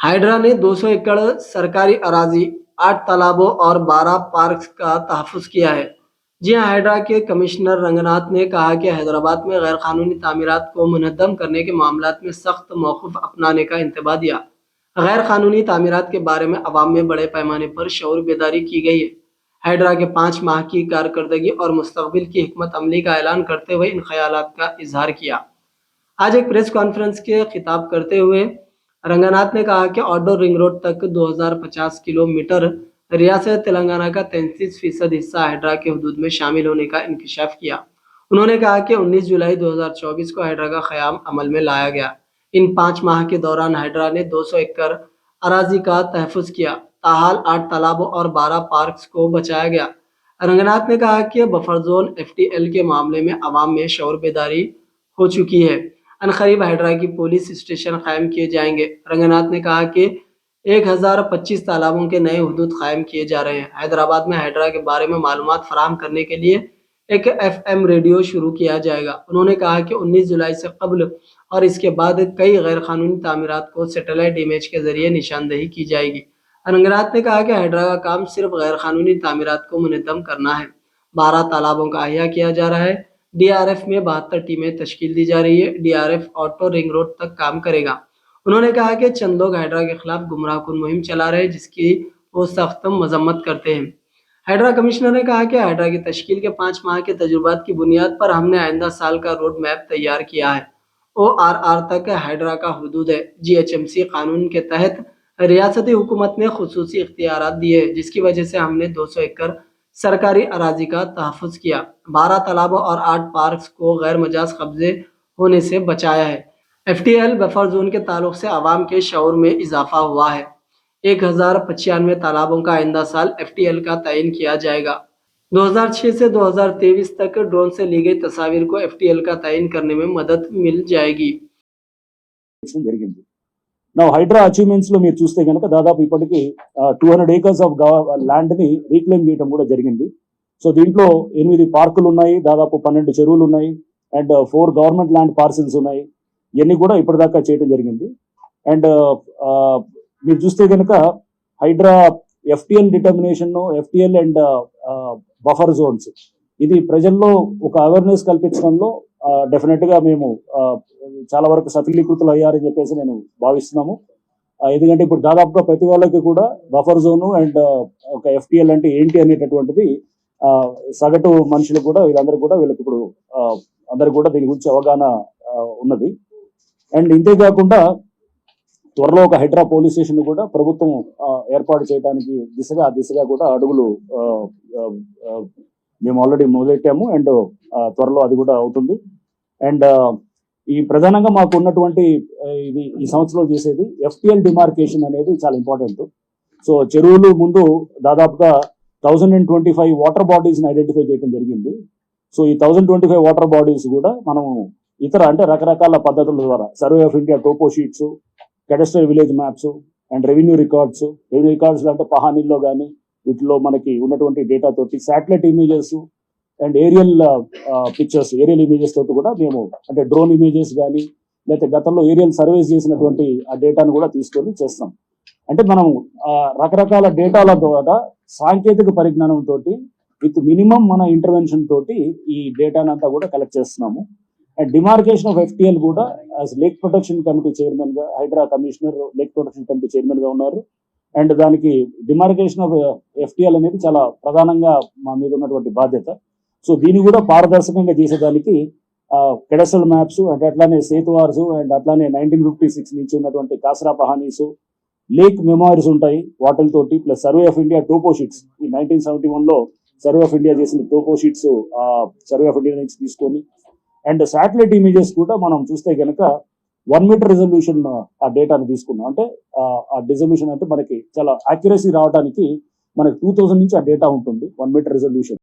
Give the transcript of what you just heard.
Hydra ने 200 एकड़ सरकारी अराजी, 8 तालाबों और 12 पार्क्स का तहफ़्फ़ुज़ किया है। जी हाँ, हाइड्रा के कमिश्नर रंगनाथ ने कहा कि हैदराबाद में गैर कानूनी तामीरात को मुनद्दम करने के मामलात में सख्त मौक़िफ़ अपनाने का इंतबाह दिया। गैर कानूनी तामीरात के बारे में अवाम में बड़े पैमाने पर शऊर बेदारी की गई है। हाइड्रा के 5 माह की कारकर्दगी और मुस्तक़बिल की हिकमत अमली का ऐलान करते हुए इन ख़यालात का इज़हार किया। आज एक प्रेस कॉन्फ्रेंस के खिताब करते हुए रंगनाथ ने कहा कि आउटडोर रिंग रोड तक 2050 किलोमीटर रियासत तेलंगाना का 33% हिस्सा हाइड्रा के हदूद में शामिल होने का इंकशाफ किया। उन्होंने कहा कि 19 जुलाई 2024 को हाइड्रा का क़याम अमल में लाया गया। इन 5 माह के दौरान हाइड्रा ने 200 एकड़ अराजी का तहफ़्फ़ुज़ किया। ताहाल 8 तालाबों और 12 पार्क्स को बचाया गया। रंगनाथ ने कहा कि बफर जोन एफटीएल के मामले में अवाम में शऊर बेदारी हो चुकी है। अनकरीब हाइड्रा की पुलिस स्टेशन कायम किए जाएंगे। रंगनाथ ने कहा कि 1025 तालाबों के नए हदूद कायम किए जा रहे हैं। हैदराबाद में हाइड्रा के बारे में मालूमात फराहम करने के लिए एक एफएम रेडियो शुरू किया जाएगा। उन्होंने कहा कि 19 जुलाई से कबल और इसके बाद कई गैर कानूनी तामीरात को सैटेलाइट इमेज के जरिए निशानदेही की जाएगी। रंगनाथ ने कहा कि हाइड्रा का काम सिर्फ गैर कानूनी तामीरात को मुनद्दम करना है। 12 तालाबों का अहिया किया जा रहा है। डीआरएफ में 72 टीमें तश्कील दी जा रही है। डीआरएफ ऑटो रिंग रोड तक काम करेगा। उन्होंने कहा कि चंद लोग हाइड्रा के खिलाफ गुमराहकुन मुहिम चला रहे हैं, जिसकी वो सख्त मजम्मत करते हैं। हाइड्रा कमिश्नर ने कहा कि हाइड्रा की तश्कील के 5 माह के तजुर्बात की बुनियाद पर हमने आइंदा साल का रोड मैप तैयार किया है। ओआरआर तक हाइड्रा का हदूद है। जीएचएमसी कानून के तहत रियासती हुकूमत ने खुसूसी इख्तियारात दिए, जिसकी वजह से हमने 200 एकड़ सरकारी अराजी का तहफ़्फ़ुज़ किया। 12 तालाबों और 8 पार्क्स को गैर मजाज कब्जे होने से बचाया है। एफटीएल बफर जोन के ताल्लुक से आवाम के शऊर में इजाफा हुआ है। 1095 तालाबों का आइंदा साल एफटीएल का तयन किया जाएगा। 2006 से 2023 तक ड्रोन से ली गई तस्वीर को एफटीएल का तयन करने में मदद मिल जाएगी। నా హైడ్రా అచీవ్మెంట్స్ లో మీరు చూస్తే కనుక దాదాపు ఇప్పటికి 200 acres ఆఫ్ ల్యాండ్ ని రీక్లెయిమ్ చేయడం కూడా జరిగింది. సో దీంట్లో 8 పార్కులు ఉన్నాయి, దాదాపు 12 చెరువులు ఉన్నాయి అండ్ 4 గవర్నమెంట్ ల్యాండ్ పార్సల్స్ ఉన్నాయి. ఇవన్నీ కూడా ఇప్పటిదాకా చేయడం జరిగింది. అండ్ మీరు చూస్తే కనుక HYDRAA FTL determination, FTL and buffer zones, ఇది ప్రజల్లో ఒక అవేర్నెస్ కల్పించడంలో డెఫినెట్ గా మేము చాలా వరకు సఫలీకృతులు అయ్యారని చెప్పేసి నేను భావిస్తున్నాము. ఎందుకంటే ఇప్పుడు దాదాపుగా ప్రతి వాళ్ళకి కూడా బఫర్ జోను అండ్ ఒక ఎఫ్టిఎల్ అంటే ఏంటి అనేటటువంటిది సగటు మనుషులు కూడా వీళ్ళకి ఇప్పుడు అందరికి కూడా దీని గురించి అవగాహన ఉన్నది. అండ్ ఇంతేకాకుండా త్వరలో ఒక హైడ్రా పోలీస్ స్టేషన్ కూడా ప్రభుత్వం ఏర్పాటు చేయడానికి ఆ దిశగా కూడా అడుగులు మేము ఆల్రెడీ మొదలెట్టాము. అండ్ త్వరలో అది కూడా అవుతుంది. అండ్ ఈ ప్రధానంగా మాకు ఉన్నటువంటి ఈ సంవత్సరంలో చేసేది ఎఫ్టిఎల్ డిమార్కేషన్ అనేది చాలా ఇంపార్టెంట్. సో చెరువులు ముందు దాదాపుగా 1025 వాటర్ బాడీస్ ని ఐడెంటిఫై చేయడం జరిగింది. సో ఈ 1025 వాటర్ బాడీస్ కూడా మనం ఇతర అంటే రకరకాల పద్ధతుల ద్వారా survey of India topo sheets, cadastral village maps and revenue records అంటే పహానీల్లో కానీ వీటిలో మనకి ఉన్నటువంటి డేటా తోటి satellite images and aerial pictures, aerial images తోటి కూడా మేము అంటే డ్రోన్ ఇమేజెస్ కానీ లేకపోతే గతంలో ఏరియల్ సర్వేస్ చేసినటువంటి ఆ డేటాను కూడా తీసుకొని చేస్తాం. అంటే మనం రకరకాల డేటాల ద్వారా సాంకేతిక పరిజ్ఞానంతో విత్ మినిమం మన ఇంటర్వెన్షన్ తోటి ఈ డేటానంతా కూడా కలెక్ట్ చేస్తున్నాము. అండ్ డిమార్కేషన్ ఆఫ్ ఎఫ్టిఎల్ కూడా as lake protection committee chairman గా HYDRAA commissioner lake protection committee chairman గా ఉన్నారు. అండ్ దానికి డిమార్కేషన్ ఆఫ్ ఎఫ్టిఎల్ అనేది చాలా ప్రధానంగా మా మీద ఉన్నటువంటి బాధ్యత. సో దీన్ని కూడా పారదర్శకంగా చేసేదానికి కెడస్ట్రల్ మ్యాప్స్ అంటే అట్లానే సేతువార్స్ అండ్ అట్లానే 1956 నుంచి ఉన్నటువంటి కాసరా పహానీస్, లేక్ మెమోరీస్ ఉంటాయి వాటితోటి, plus survey of India topo sheets, ఈ 1971 లో సర్వే ఆఫ్ ఇండియా చేసిన topo sheets survey of India నుంచి తీసుకొని అండ్ శాటిలైట్ ఇమేజెస్ కూడా మనం చూస్తే కనుక 1 మీటర్ రిజల్యూషన్ ఆ డేటాను తీసుకున్నాం. అంటే ఆ రిజల్యూషన్ అంటే మనకి చాలా యాక్యురసీ రావడానికి మనకి 2000 నుంచి ఆ డేటా ఉంటుంది 1 మీటర్ రిజల్యూషన్.